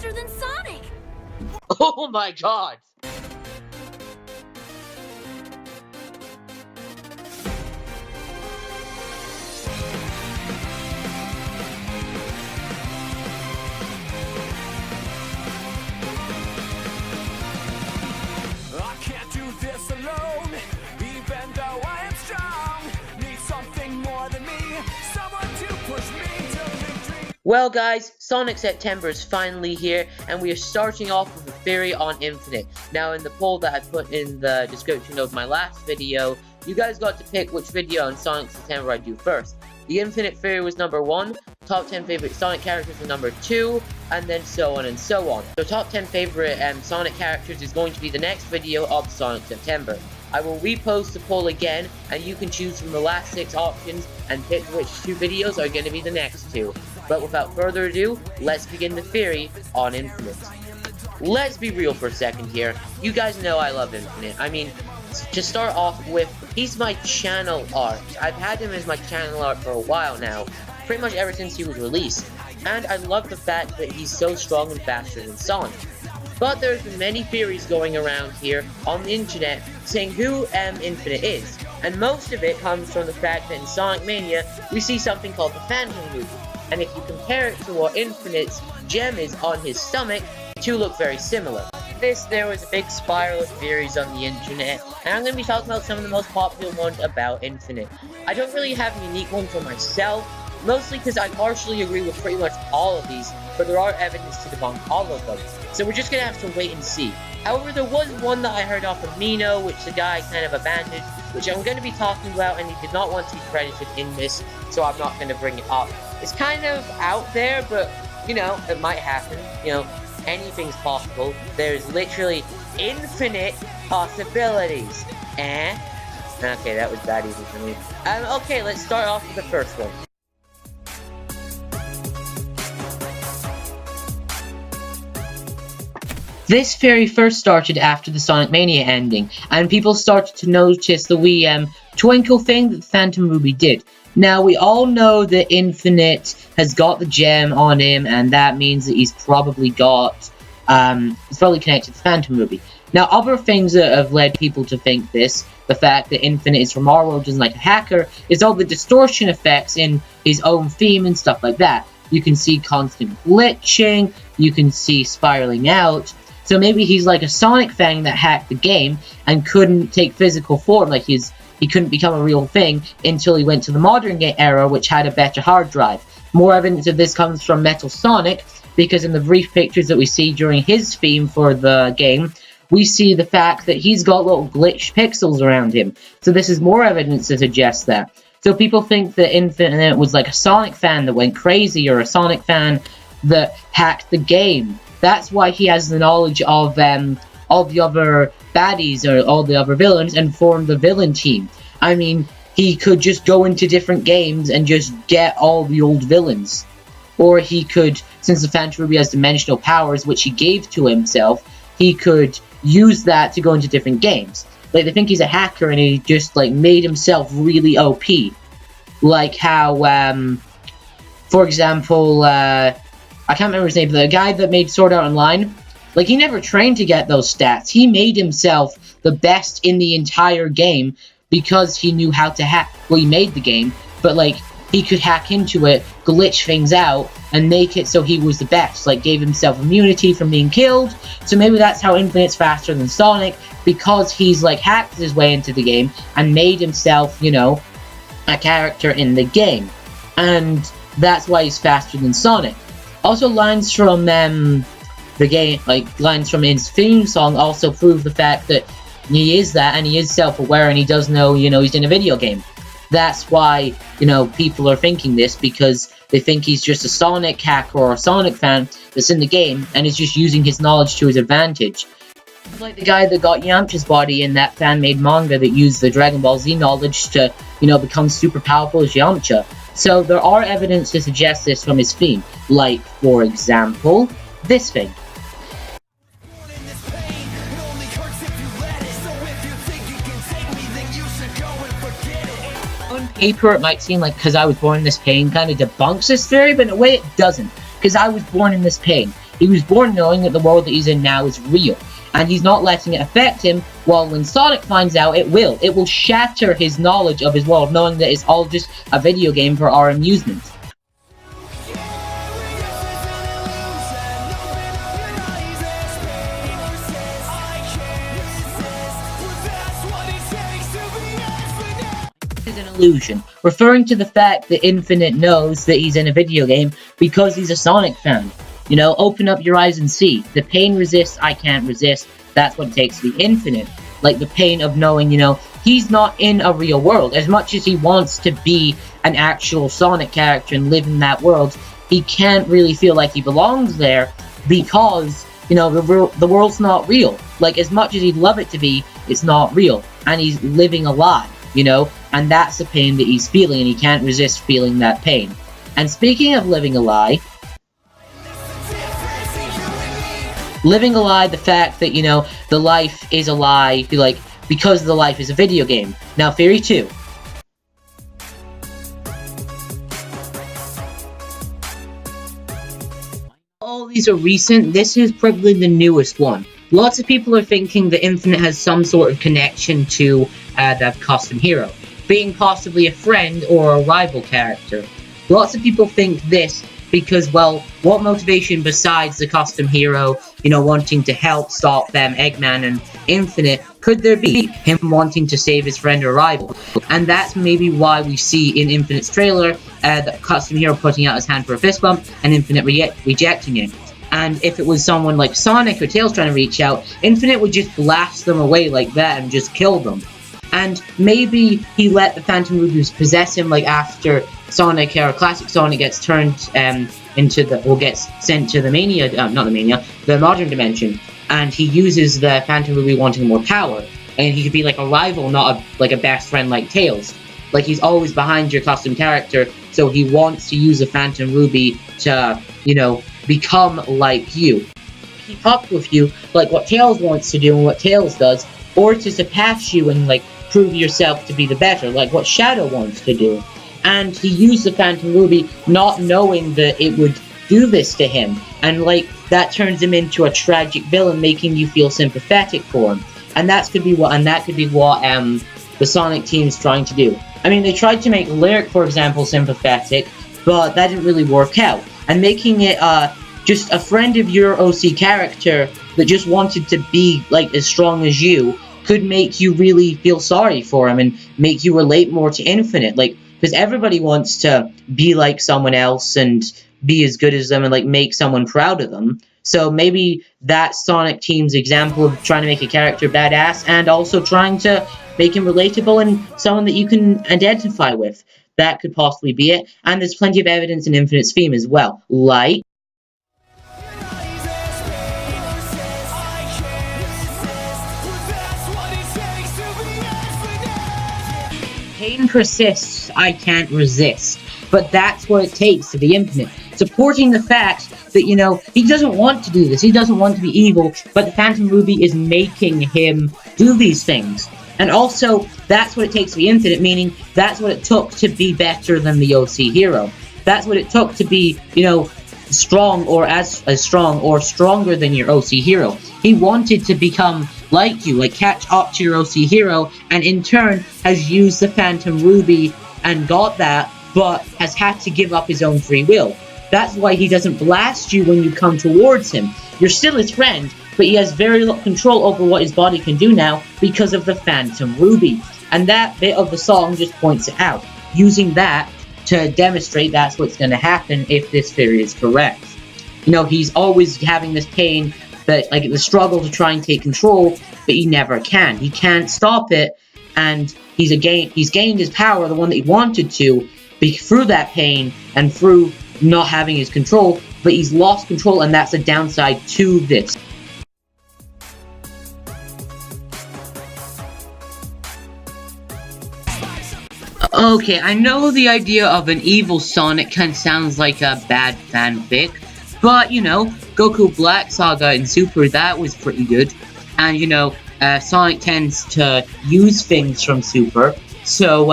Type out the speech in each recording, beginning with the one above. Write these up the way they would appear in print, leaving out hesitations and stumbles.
faster than Sonic! Oh my god! I can't do this alone, even though I am strong. Need something more than me, someone to push me to victory. Well guys, Sonic September is finally here, and we are starting off with a theory on Infinite. Now in the poll that I put in the description of my last video, you guys got to pick which video on Sonic September I do first. The Infinite theory was number 1, top 10 favorite Sonic characters was number 2, and then so on and so on. So top 10 favorite Sonic characters is going to be the next video of Sonic September. I will repost the poll again, and you can choose from the last 6 options and pick which 2 videos are going to be the next 2. But without further ado, let's begin the theory on Infinite. Let's be real for a second here. You guys know I love Infinite. I mean, to start off with, he's my channel art. I've had him as my channel art for a while now, pretty much ever since he was released. And I love the fact that he's so strong and faster than Sonic. But there's been many theories going around here on the internet saying who Infinite is. And most of it comes from the fact that in Sonic Mania, we see something called the Phantom Movie. And if you compare it to what Infinite's gem is on his stomach, the two look very similar. There was a big spiral of theories on the internet, and I'm going to be talking about some of the most popular ones about Infinite. I don't really have a unique one for myself, mostly because I partially agree with pretty much all of these, but there are evidence to debunk all of them, so we're just going to have to wait and see. However, there was one that I heard off of Mino, which the guy kind of abandoned, which I'm going to be talking about, and he did not want to be credited in this, so I'm not going to bring it up. It's kind of out there, but, you know, it might happen, you know. Anything's possible. There's literally infinite possibilities. Okay, that was bad even for me. Okay, let's start off with the first one. This theory first started after the Sonic Mania ending, and people started to notice the wee twinkle thing that the Phantom Ruby did. Now, we all know that Infinite has got the gem on him, and that means that he's probably got, he's probably connected to Phantom Ruby. Now, other things that have led people to think this, the fact that Infinite is from our world, isn't like a hacker, is all the distortion effects in his own theme and stuff like that. You can see constant glitching, you can see spiraling out, so maybe he's like a Sonic fan that hacked the game and couldn't take physical form, like he couldn't become a real thing until he went to the modern game era, which had a better hard drive. More evidence of this comes from Metal Sonic, because in the brief pictures that we see during his theme for the game, we see the fact that he's got little glitched pixels around him. So this is more evidence to suggest that. So people think that Infinite was like a Sonic fan that went crazy, or a Sonic fan that hacked the game. That's why he has the knowledge of all the other baddies or all the other villains and form the villain team. I mean, he could just go into different games and just get all the old villains. Or he could, since the Phantom Ruby has dimensional powers, which he gave to himself, he could use that to go into different games. Like, they think he's a hacker and he just, like, made himself really OP. Like how, for example, I can't remember his name, but the guy that made Sword Art Online, like, he never trained to get those stats. He made himself the best in the entire game because he knew how to hack. Well, he made the game, but, like, he could hack into it, glitch things out, and make it so he was the best. Like, gave himself immunity from being killed. So maybe that's how Infinite's faster than Sonic, because he's, like, hacked his way into the game and made himself, you know, a character in the game. And that's why he's faster than Sonic. Also, lines from the game, like lines from his theme song, also prove the fact that he is that, and he is self-aware, and he does know, you know, he's in a video game. That's why, you know, people are thinking this, because they think he's just a Sonic hacker or a Sonic fan that's in the game, and is just using his knowledge to his advantage. Like the guy that got Yamcha's body in that fan-made manga that used the Dragon Ball Z knowledge to, you know, become super powerful as Yamcha. So there are evidence to suggest this from his theme. Like, for example, this thing. On paper, it might seem like because I was born in this pain kind of debunks this theory, but in a way it doesn't. Because I was born in this pain. He was born knowing that the world that he's in now is real, and he's not letting it affect him, while when Sonic finds out, it will. It will shatter his knowledge of his world, knowing that it's all just a video game for our amusement. Is an illusion, referring to the fact that Infinite knows that he's in a video game because he's a Sonic fan. You know, open up your eyes and see. The pain resists, I can't resist. That's what it takes to be Infinite. Like the pain of knowing, you know, he's not in a real world. As much as he wants to be an actual Sonic character and live in that world, he can't really feel like he belongs there because, you know, the world's not real. Like, as much as he'd love it to be, it's not real. And he's living a lie, you know? And that's the pain that he's feeling, and he can't resist feeling that pain. And speaking of living a lie, the fact that, you know, the life is a lie, like, because the life is a video game. Now, Theory 2. All these are recent. This is probably the newest one. Lots of people are thinking that Infinite has some sort of connection to the custom hero, being possibly a friend or a rival character. Lots of people think this because, well, what motivation besides the custom hero, you know, wanting to help stop them, Eggman and Infinite, could there be? Him wanting to save his friend or rival. And that's maybe why we see in Infinite's trailer the custom hero putting out his hand for a fist bump and Infinite rejecting it. And if it was someone like Sonic or Tails trying to reach out, Infinite would just blast them away like that and just kill them. And maybe he let the Phantom Rubies possess him, like after Sonic or Classic Sonic gets turned into the, or gets sent to the Mania, not the Mania, the Modern Dimension, and he uses the Phantom Ruby wanting more power, and he could be like a rival, not like a best friend like Tails. Like, he's always behind your custom character, so he wants to use the Phantom Ruby to, you know, become like you. Keep up with you, like what Tails wants to do and what Tails does, or to surpass you and, like, prove yourself to be the better, like what Shadow wants to do. And he used the Phantom Ruby not knowing that it would do this to him, and, like, that turns him into a tragic villain, making you feel sympathetic for him. And that could be what the Sonic team's trying to do. I mean, they tried to make Lyric, for example, sympathetic, but that didn't really work out. And making it just a friend of your OC character that just wanted to be, like, as strong as you could make you really feel sorry for him and make you relate more to Infinite. Like, because everybody wants to be like someone else and be as good as them and, like, make someone proud of them. So maybe that's Sonic Team's example of trying to make a character badass and also trying to make him relatable and someone that you can identify with. That could possibly be it. And there's plenty of evidence in Infinite's theme as well. Like, pain persists, I can't resist. But that's what it takes to be Infinite. Supporting the fact that, you know, he doesn't want to do this. He doesn't want to be evil, but the Phantom Ruby is making him do these things. And also, that's what it takes to be Infinite, meaning that's what it took to be better than the OC hero. That's what it took to be, you know, strong or as strong or stronger than your OC hero. He wanted to become like you, like catch up to your OC hero, and in turn has used the Phantom Ruby and got that, but has had to give up his own free will. That's why he doesn't blast you when you come towards him. You're still his friend, but he has very little control over what his body can do now because of the Phantom Ruby. And that bit of the song just points it out, using that to demonstrate that's what's going to happen if this theory is correct. You know, he's always having this pain, that, like, the struggle to try and take control, but he never can. He can't stop it, and he's gained his power, the one that he wanted to, through that pain and through not having his control, but he's lost control, and that's a downside to this. Okay, I know the idea of an evil Sonic kind of sounds like a bad fanfic, but, you know, Goku Black Saga in Super, that was pretty good. And, you know, Sonic tends to use things from Super, so,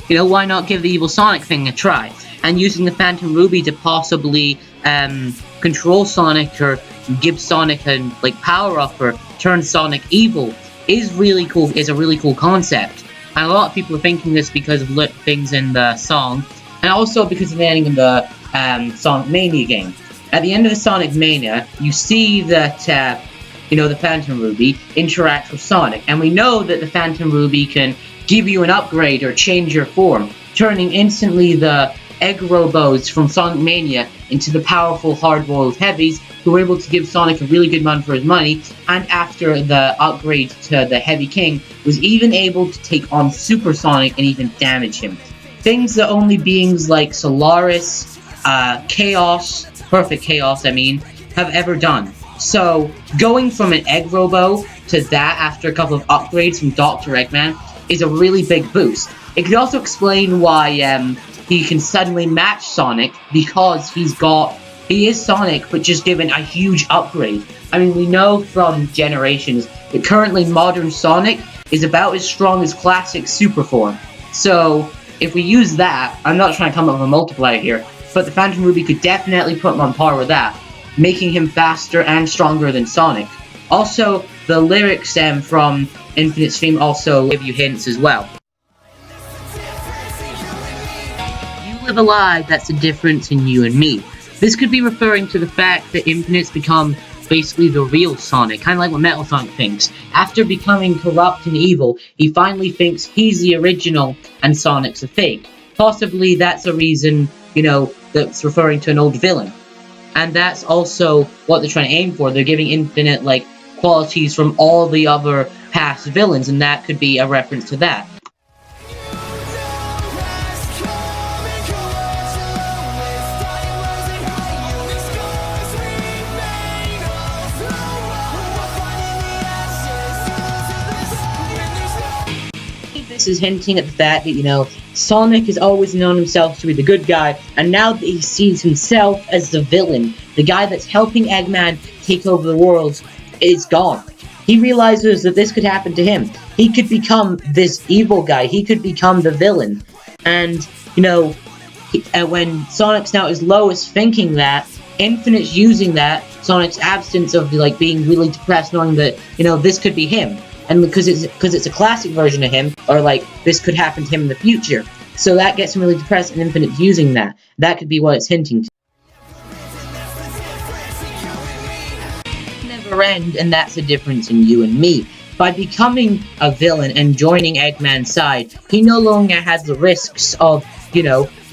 you know, why not give the evil Sonic thing a try? and using the Phantom Ruby to possibly control Sonic or give Sonic a power-up or turn Sonic evil is really cool. Is a really cool concept. And a lot of people are thinking this because of things in the song, and also because of the ending of the Sonic Mania game. At the end of the Sonic Mania, you see that, the Phantom Ruby interacts with Sonic, and we know that the Phantom Ruby can give you an upgrade or change your form, turning instantly the Egg Robos from Sonic Mania into the powerful hard-boiled heavies who were able to give Sonic a really good run for his money, and after the upgrade to the Heavy King, was even able to take on Super Sonic and even damage him. Things that only beings like Solaris, Perfect Chaos, have ever done. So, going from an Egg Robo to that after a couple of upgrades from Dr. Eggman is a really big boost. It could also explain why he can suddenly match Sonic, because he is Sonic, but just given a huge upgrade. We know from generations that currently modern Sonic is about as strong as classic Super form. So, if we use that, I'm not trying to come up with a multiplier here, but the Phantom Ruby could definitely put him on par with that, making him faster and stronger than Sonic. Also, the lyrics from Infinite's theme also give you hints as well. You live a lie, that's the difference in you and me. This could be referring to the fact that Infinite's become basically the real Sonic, kind of like what Metal Sonic thinks. After becoming corrupt and evil, he finally thinks he's the original and Sonic's a fake. Possibly that's a reason, that's referring to an old villain. And that's also what they're trying to aim for. They're giving Infinite, qualities from all the other past villains, and that could be a reference to that. This is hinting at the fact that, Sonic has always known himself to be the good guy, and now that he sees himself as the villain, the guy that's helping Eggman take over the world, is gone. He realizes that this could happen to him. He could become this evil guy. He could become the villain. And, when Sonic's now at his lowest thinking that, Infinite's using that, Sonic's absence of, being really depressed, knowing that, this could be him. And because it's a classic version of him, or this could happen to him in the future. So that gets him really depressed, and Infinite's using that. That could be what it's hinting to. Never end, and that's the difference in you and me. By becoming a villain and joining Eggman's side, he no longer has the risks of,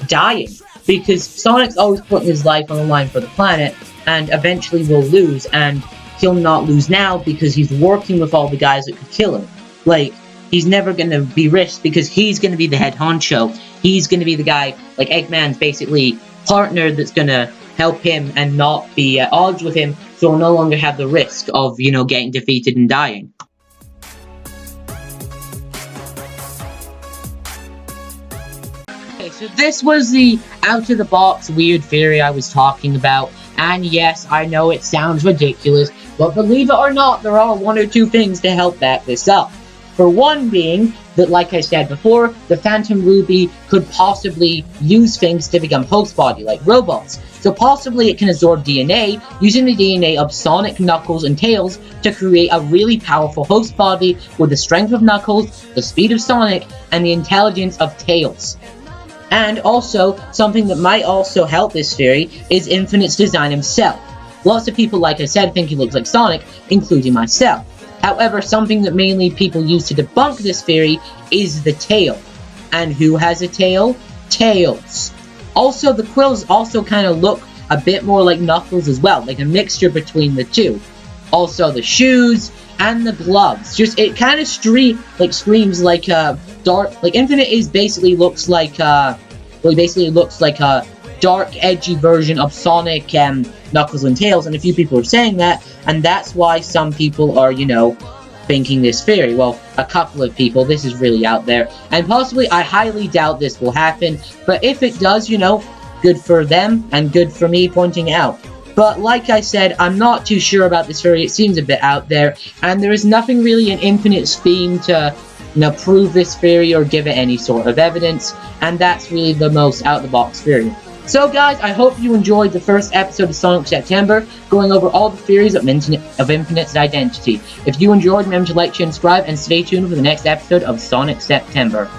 dying. Because Sonic's always putting his life on the line for the planet, and eventually will lose, and he'll not lose now because he's working with all the guys that could kill him. He's never going to be risked because he's going to be the head honcho. He's going to be the guy, Eggman's basically partner that's going to help him and not be at odds with him, so he'll no longer have the risk of, getting defeated and dying. Okay, so this was the out-of-the-box weird theory I was talking about. And yes, I know it sounds ridiculous, but believe it or not, there are one or two things to help back this up. For one being, that like I said before, the Phantom Ruby could possibly use things to become host body, like robots. So possibly it can absorb DNA, using the DNA of Sonic, Knuckles, and Tails to create a really powerful host body with the strength of Knuckles, the speed of Sonic, and the intelligence of Tails. And also, something that might also help this theory is Infinite's design himself. Lots of people, like I said, think he looks like Sonic, including myself. However, something that mainly people use to debunk this theory is the tail. And who has a tail? Tails. Also, the quills also kind of look a bit more like Knuckles as well, like a mixture between the two. Also, the shoes and the gloves. It kind of screams like a dark. Infinite is basically looks like a dark, edgy version of Sonic and Knuckles and Tails, and a few people are saying that, and that's why some people are, thinking this theory. Well, a couple of people. This is really out there, and possibly I highly doubt this will happen. But if it does, good for them and good for me pointing out. But like I said, I'm not too sure about this theory. It seems a bit out there, and there is nothing really in Infinite's theme to, prove this theory or give it any sort of evidence, and that's really the most out-of-the-box theory. So guys, I hope you enjoyed the first episode of Sonic September, going over all the theories of Infinite's identity. If you enjoyed, remember to like, share, and subscribe, and stay tuned for the next episode of Sonic September.